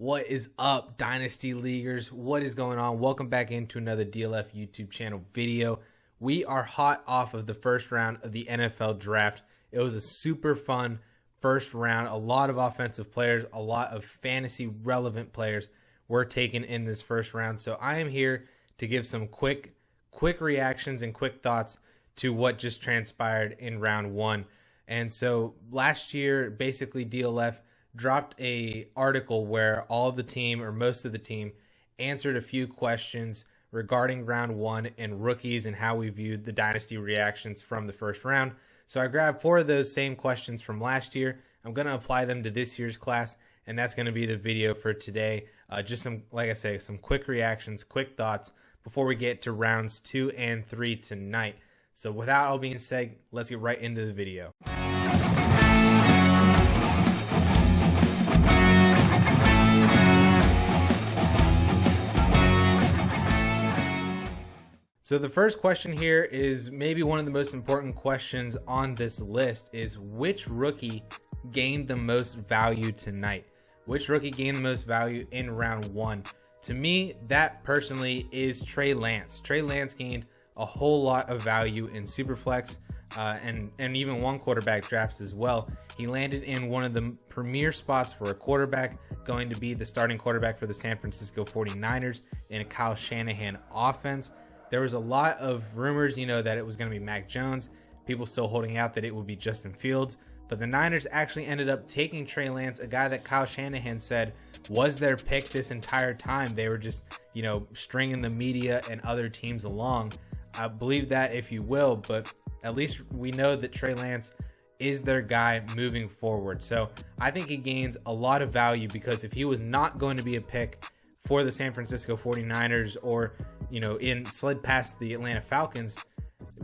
What is up, Dynasty Leaguers? What is going on? Welcome back into another DLF YouTube channel video. We are hot off of the first round of the NFL draft. It was a super fun first round. A lot of offensive players, a lot of fantasy relevant players were taken in this first round. So I am here to give some quick reactions and quick thoughts to what just transpired in round one. And so last year, basically DLF dropped a article where all of the team, or most of the team, answered a few questions regarding round one and rookies and how we viewed the dynasty reactions from the first round. So I grabbed 4 of those same questions from last year. I'm going to apply them to this year's class, and that's going to be the video for today. Just some, like I say, some quick reactions, quick thoughts before we get to rounds 2 and 3 tonight. So without all being said, let's get right into the video. So the first question here is maybe one of the most important questions on this list is which rookie gained the most value tonight? Which rookie gained the most value in round one? To me, that personally is Trey Lance. Trey Lance gained a whole lot of value in Superflex and even one quarterback drafts as well. He landed in one of the premier spots for a quarterback, going to be the starting quarterback for the San Francisco 49ers in a Kyle Shanahan offense. There was a lot of rumors, that it was going to be Mac Jones. People still holding out that it would be Justin Fields. But the Niners actually ended up taking Trey Lance, a guy that Kyle Shanahan said was their pick this entire time. They were just, stringing the media and other teams along. I believe that, if you will, but at least we know that Trey Lance is their guy moving forward. So I think he gains a lot of value because if he was not going to be a pick for the San Francisco 49ers or slid past the Atlanta Falcons,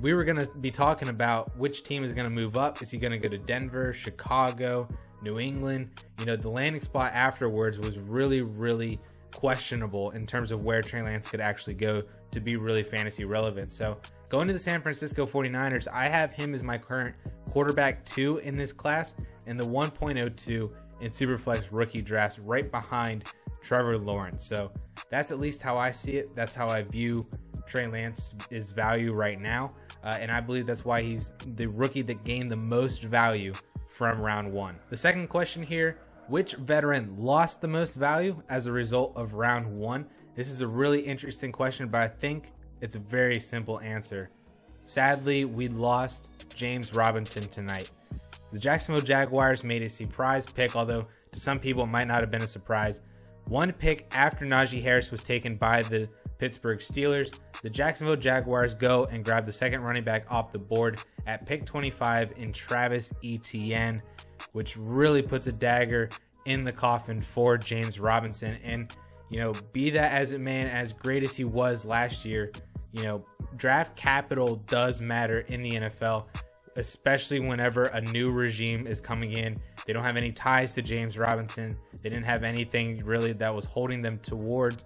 we were going to be talking about which team is going to move up. Is he going to go to Denver, Chicago, New England? The landing spot afterwards was really questionable in terms of where Trey Lance could actually go to be really fantasy relevant. So going to the San Francisco 49ers, I have him as my current quarterback 2 in this class and the 1.02 in Superflex rookie drafts right behind Trevor Lawrence. So that's at least how I see it. That's how I view Trey Lance's value right now. And I believe that's why he's the rookie that gained the most value from round one. The second question here, which veteran lost the most value as a result of round one? This is a really interesting question, but I think it's a very simple answer. Sadly, we lost James Robinson tonight. The Jacksonville Jaguars made a surprise pick, although to some people it might not have been a surprise. One pick after Najee Harris was taken by the Pittsburgh Steelers, the Jacksonville Jaguars go and grab the second running back off the board at pick 25 in Travis Etienne, which really puts a dagger in the coffin for James Robinson. And, be that as it may, and as great as he was last year, draft capital does matter in the NFL, especially whenever a new regime is coming in. They don't have any ties to James Robinson. They didn't have anything really that was holding them toward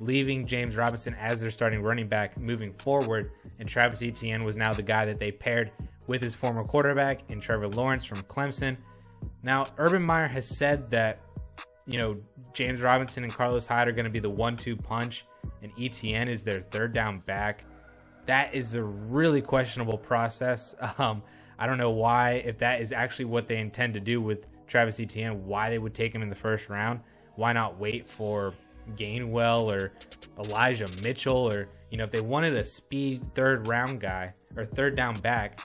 leaving James Robinson as their starting running back moving forward. And Travis Etienne was now the guy that they paired with his former quarterback in Trevor Lawrence from Clemson. Now, Urban Meyer has said that, James Robinson and Carlos Hyde are going to be the 1-2 punch and Etienne is their third down back. That is a really questionable process. I don't know why, if that is actually what they intend to do with Travis Etienne, why they would take him in the first round. Why not wait for Gainwell or Elijah Mitchell, or, if they wanted a speed third round guy or third down back,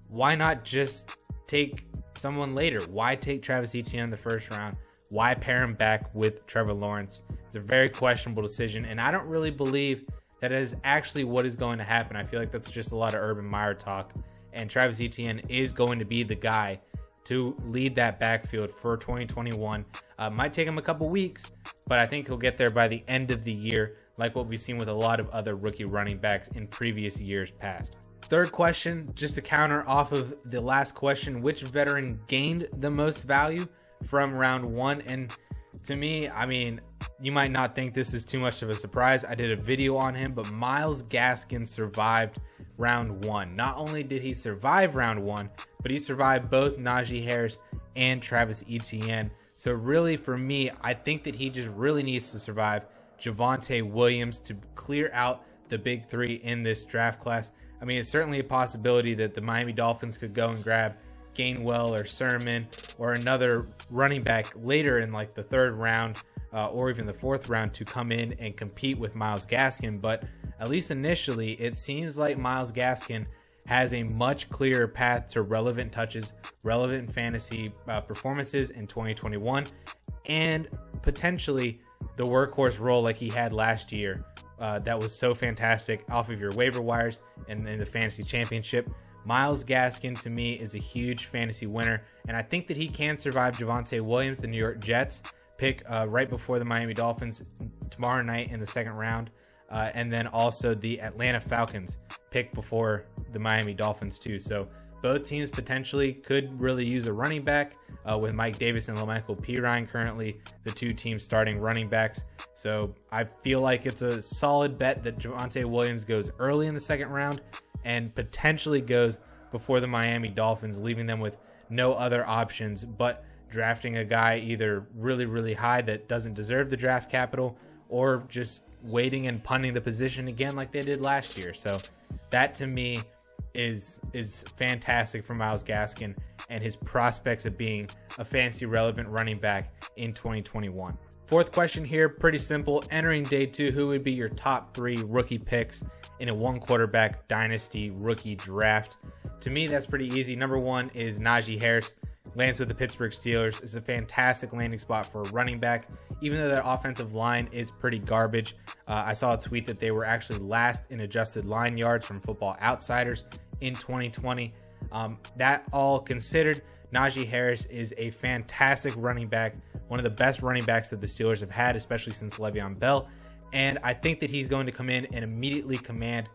why not just take someone later? Why take Travis Etienne in the first round? Why pair him back with Trevor Lawrence? It's a very questionable decision, and I don't really believe that is actually what is going to happen. I feel like that's just a lot of Urban Meyer talk, and Travis Etienne is going to be the guy to lead that backfield for 2021. Might take him a couple weeks, but I think he'll get there by the end of the year, like what we've seen with a lot of other rookie running backs in previous years past. Third question, just to counter off of the last question, which veteran gained the most value from round one? And to me, you might not think this is too much of a surprise. I did a video on him, but Myles Gaskin survived round one. Not only did he survive round one, but he survived both Najee Harris and Travis Etienne. So really, for me, I think that he just really needs to survive Javonte Williams to clear out the big three in this draft class. I mean, it's certainly a possibility that the Miami Dolphins could go and grab Gainwell or Sermon or another running back later in like the third round or even the fourth round to come in and compete with Myles Gaskin. But at least initially, it seems like Myles Gaskin has a much clearer path to relevant touches, relevant fantasy performances in 2021, and potentially the workhorse role like he had last year that was so fantastic off of your waiver wires and in the fantasy championship. Myles Gaskin, to me, is a huge fantasy winner, and I think that he can survive Javonte Williams, the New York Jets pick right before the Miami Dolphins tomorrow night in the second round, and then also the Atlanta Falcons pick before the Miami Dolphins too. So both teams potentially could really use a running back with Mike Davis and LaMichael Pirine currently the two teams starting running backs. So I feel like it's a solid bet that Javonte Williams goes early in the second round and potentially goes before the Miami Dolphins, leaving them with no other options but drafting a guy either really, really high that doesn't deserve the draft capital or just waiting and punting the position again like they did last year. So that to me is fantastic for Myles Gaskin and his prospects of being a fantasy relevant running back in 2021. Fourth question here, pretty simple. Entering day 2, who would be your top 3 rookie picks in a one quarterback dynasty rookie draft? To me, that's pretty easy. Number 1 is Najee Harris. Lands with the Pittsburgh Steelers. It's a fantastic landing spot for a running back, even though their offensive line is pretty garbage. I saw a tweet that they were actually last in adjusted line yards from Football Outsiders in 2020. That all considered, Najee Harris is a fantastic running back, one of the best running backs that the Steelers have had, especially since Le'Veon Bell. And I think that he's going to come in and immediately command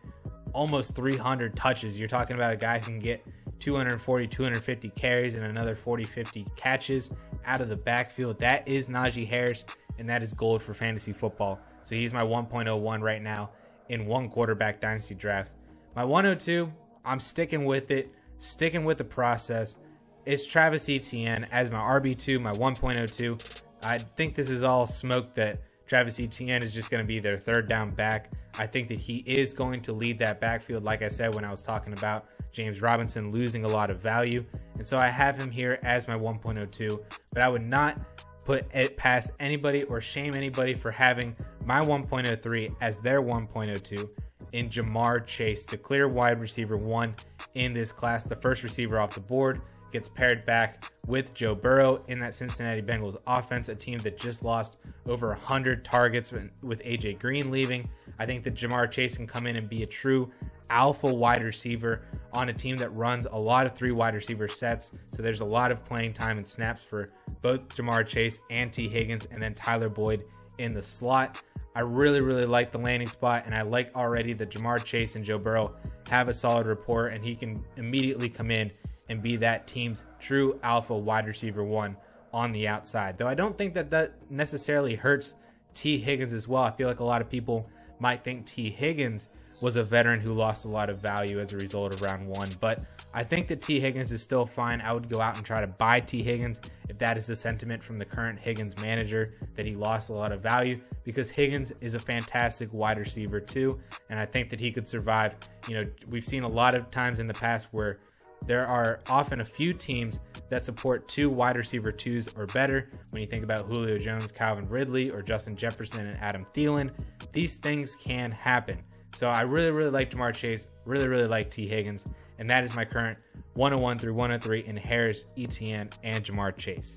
almost 300 touches. You're talking about a guy who can get 240, 250 carries and another 40, 50 catches out of the backfield. That is Najee Harris, and that is gold for fantasy football. So he's my 1.01 right now in one quarterback dynasty drafts. My 102, I'm sticking with it, sticking with the process. It's Travis Etienne as my RB2, my 1.02. I think this is all smoke that Travis Etienne is just going to be their third down back. I think that he is going to lead that backfield, like I said when I was talking about James Robinson losing a lot of value. And so I have him here as my 1.02, but I would not put it past anybody or shame anybody for having my 1.03 as their 1.02 in Jamar Chase, the clear wide receiver 1 in this class, the first receiver off the board. Gets paired back with Joe Burrow in that Cincinnati Bengals offense, a team that just lost over 100 targets with AJ Green leaving. I think that Jamar Chase can come in and be a true alpha wide receiver on a team that runs a lot of 3 wide receiver sets. So there's a lot of playing time and snaps for both Jamar Chase and T. Higgins, and then Tyler Boyd in the slot. I really, really like the landing spot, and I like already that Jamar Chase and Joe Burrow have a solid rapport, and he can immediately come in and be that team's true alpha wide receiver 1 on the outside. Though I don't think that that necessarily hurts T. Higgins as well. I feel like a lot of people might think T. Higgins was a veteran who lost a lot of value as a result of round 1, but I think that T. Higgins is still fine. I would go out and try to buy T. Higgins if that is the sentiment from the current Higgins manager, that he lost a lot of value, because Higgins is a fantastic wide receiver too, and I think that he could survive. You know, we've seen a lot of times in the past where there are often a few teams that support 2 wide receiver 2s or better. When you think about Julio Jones, Calvin Ridley, or Justin Jefferson and Adam Thielen, these things can happen. So I really, really like Jamar Chase, really, really like T. Higgins, and that is my current 101 through 103 in Harris, Etienne, and Jamar Chase.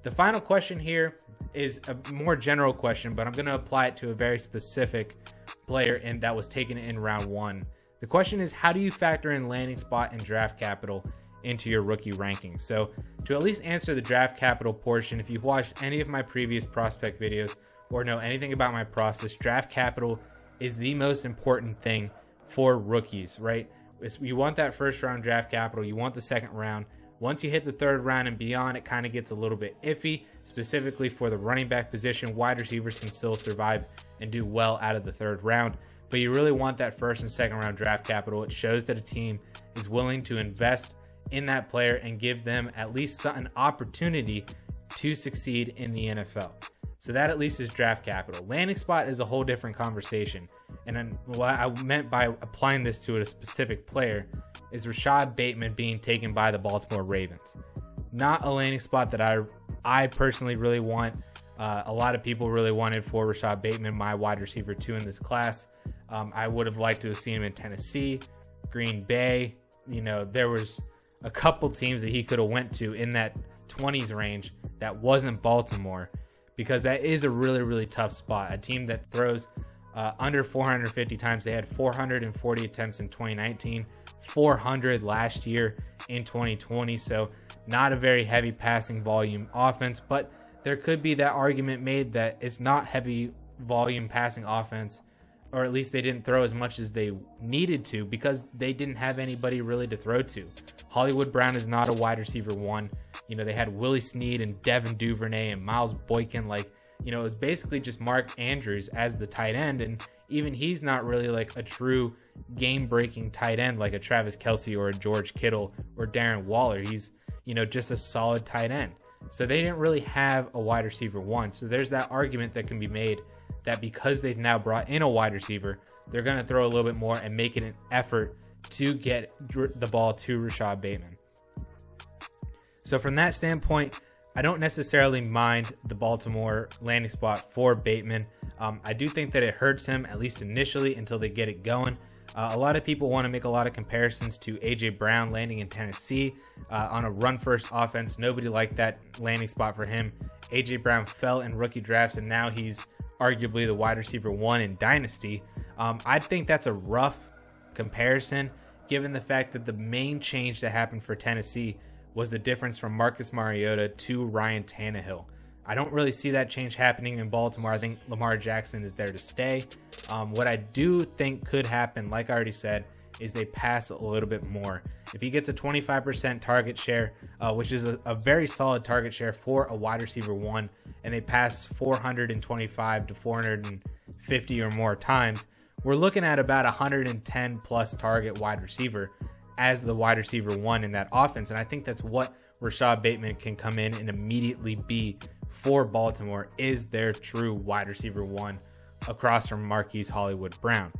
The final question here is a more general question, but I'm going to apply it to a very specific player that was taken in round 1. The question is, how do you factor in landing spot and draft capital into your rookie ranking? So to at least answer the draft capital portion, if you've watched any of my previous prospect videos or know anything about my process, draft capital is the most important thing for rookies, right? You want that first round draft capital, you want the second round. Once you hit the third round and beyond, it kind of gets a little bit iffy, specifically for the running back position. Wide receivers can still survive and do well out of the third round, but you really want that first and second round draft capital. It shows that a team is willing to invest in that player and give them at least an opportunity to succeed in the NFL. So that at least is draft capital. Landing spot is a whole different conversation. And then what I meant by applying this to a specific player is Rashad Bateman being taken by the Baltimore Ravens. Not a landing spot that I personally really want. A lot of people really wanted for Rashad Bateman, my wide receiver 2 in this class. I would have liked to have seen him in Tennessee, Green Bay. There was a couple teams that he could have went to in that 20s range that wasn't Baltimore, because that is a really, really tough spot. A team that throws under 450 times. They had 440 attempts in 2019, 400 last year in 2020. So not a very heavy passing volume offense, but there could be that argument made that it's not heavy volume passing offense, or at least they didn't throw as much as they needed to because they didn't have anybody really to throw to. Hollywood Brown is not a wide receiver 1. They had Willie Snead and Devin Duvernay and Miles Boykin. It was basically just Mark Andrews as the tight end. And even he's not really like a true game-breaking tight end like a Travis Kelce or a George Kittle or Darren Waller. He's, just a solid tight end. So they didn't really have a wide receiver 1. So there's that argument that can be made that because they've now brought in a wide receiver, they're going to throw a little bit more and make it an effort to get the ball to Rashad Bateman. So from that standpoint, I don't necessarily mind the Baltimore landing spot for Bateman. I do think that it hurts him, at least initially, until they get it going. A lot of people want to make a lot of comparisons to A.J. Brown landing in Tennessee on a run-first offense. Nobody liked that landing spot for him. A.J. Brown fell in rookie drafts, and now he's arguably the wide receiver 1 in Dynasty. I think that's a rough comparison, given the fact that the main change that happened for Tennessee was the difference from Marcus Mariota to Ryan Tannehill. I don't really see that change happening in Baltimore. I think Lamar Jackson is there to stay. What I do think could happen, like I already said, is they pass a little bit more. If he gets a 25% target share, which is a very solid target share for a wide receiver 1, and they pass 425 to 450 or more times, we're looking at about 110 plus target wide receiver as the wide receiver 1 in that offense. And I think that's what Rashad Bateman can come in and immediately be for Baltimore, is their true wide receiver 1 across from Marquise Hollywood Brown.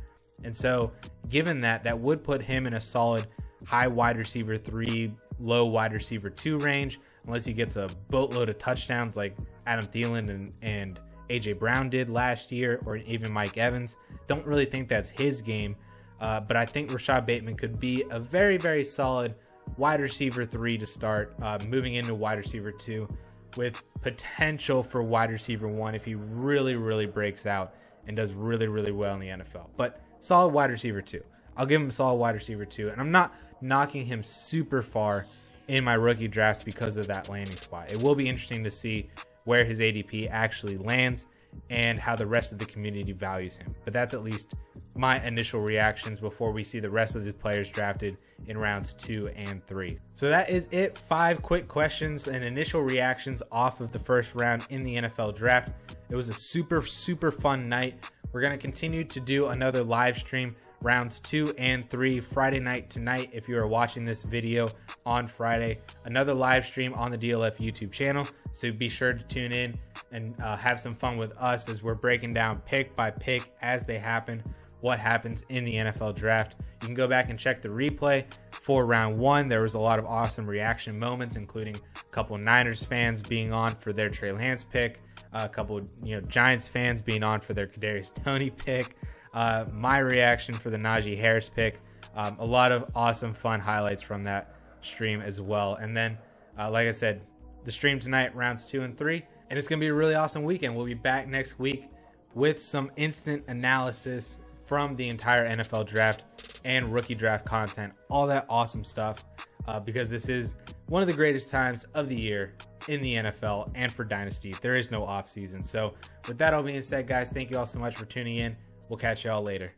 And so given that would put him in a solid high wide receiver 3, low wide receiver 2 range, unless he gets a boatload of touchdowns like Adam Thielen and A.J. Brown did last year, or even Mike Evans. Don't really think that's his game, but I think Rashad Bateman could be a very, very solid wide receiver 3 to start, moving into wide receiver 2 with potential for wide receiver 1 if he really, really breaks out and does really, really well in the NFL. But solid wide receiver 2. I'll give him a solid wide receiver 2, and I'm not knocking him super far in my rookie drafts because of that landing spot. It will be interesting to see where his ADP actually lands and how the rest of the community values him. But that's at least my initial reactions before we see the rest of the players drafted in rounds 2 and 3. So that is it. 5 quick questions and initial reactions off of the first round in the NFL draft. It was a super, super fun night. We're going to continue to do another live stream rounds 2 and 3 Friday night tonight. If you are watching this video on Friday, another live stream on the DLF YouTube channel. So be sure to tune in and have some fun with us as we're breaking down pick by pick as they happen, what happens in the NFL draft. You can go back and check the replay for round 1. There was a lot of awesome reaction moments, including a couple Niners fans being on for their Trey Lance pick, a couple Giants fans being on for their Kadarius Toney pick, my reaction for the Najee Harris pick. A lot of awesome fun highlights from that stream as well. And then like I said, the stream tonight, rounds 2 and 3, and it's gonna be a really awesome weekend. We'll be back next week with some instant analysis from the entire NFL draft and rookie draft content, all that awesome stuff, because this is one of the greatest times of the year in the NFL and for Dynasty. There is no off season. So with that all being said, guys, thank you all so much for tuning in. We'll catch y'all later.